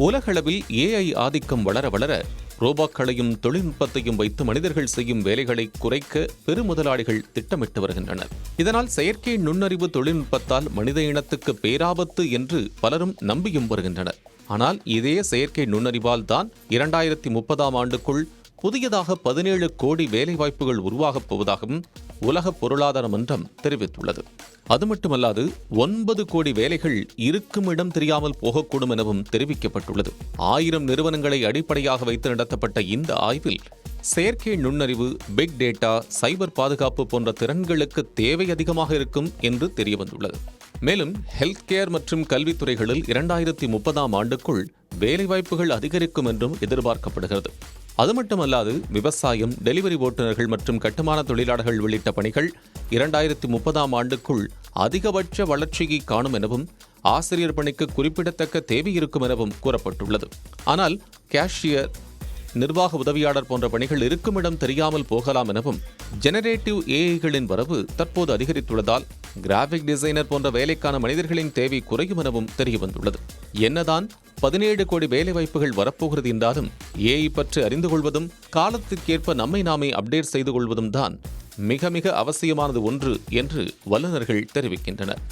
உலகளவில் ஏஐ ஆதிக்கம் வளர வளர ரோபோக்களையும் தொழில்நுட்பத்தையும் வைத்து மனிதர்கள் செய்யும் வேலைகளை குறைக்க பெருமுதலாளிகள் திட்டமிட்டு வருகின்றனர். இதனால் செயற்கை நுண்ணறிவு தொழில்நுட்பத்தால் மனித இனத்துக்கு பேராபத்து என்று பலரும் நம்பியும் வருகின்றனர். ஆனால் இதே செயற்கை நுண்ணறிவால் தான் 2030ஆம் ஆண்டுக்குள் புதியதாக 17 கோடி வேலைவாய்ப்புகள் உருவாகப் போவதாகவும் உலக பொருளாதார மன்றம் தெரிவித்துள்ளது. அது மட்டுமல்லாது 9 கோடி வேலைகள் இருக்கும் இடம் தெரியாமல் போகக்கூடும் எனவும் தெரிவிக்கப்பட்டுள்ளது. 1000 நிறுவனங்களை அடிப்படையாக வைத்து நடத்தப்பட்ட இந்த ஆய்வில் செயற்கை நுண்ணறிவு, பிக் டேட்டா, சைபர் பாதுகாப்பு போன்ற திறன்களுக்கு தேவை அதிகமாக இருக்கும் என்று தெரியவந்துள்ளது. மேலும் ஹெல்த் கேர் மற்றும் கல்வித்துறைகளில் 2030ஆம் ஆண்டுக்குள் வேலைவாய்ப்புகள் அதிகரிக்கும் என்றும் எதிர்பார்க்கப்படுகிறது. அது மட்டுமல்லாது விவசாயம், டெலிவரி ஓட்டுநர்கள் மற்றும் கட்டுமான தொழிலாளர்கள் உள்ளிட்ட பணிகள் 2030ஆம் ஆண்டுக்குள் அதிகபட்ச வளர்ச்சியை காணும் எனவும், ஆசிரியர் பணிக்கு குறிப்பிடத்தக்க தேவை இருக்கும் எனவும் கூறப்பட்டுள்ளது. ஆனால் கேஷியர், நிர்வாக உதவியாளர் போன்ற பணிகள் இருக்கும் இடம் தெரியாமல் போகலாம் எனவும், ஜெனரேட்டிவ் ஏஐகளின் வரவு தற்போது அதிகரித்துள்ளதால் கிராஃபிக் டிசைனர் போன்ற வேலைக்கான மனிதர்களின் தேவை குறையும் எனவும் தெரியவந்துள்ளது. என்னதான் 17 கோடி வேலைவாய்ப்புகள் வரப்போகிறது என்றாலும் ஏஐ பற்றி அறிந்து கொள்வதும் காலத்திற்கேற்ப நம்மை நாமே அப்டேட் செய்து கொள்வதும் தான் மிக மிக அவசியமானது ஒன்று என்று வல்லுநர்கள் தெரிவிக்கின்றனர்.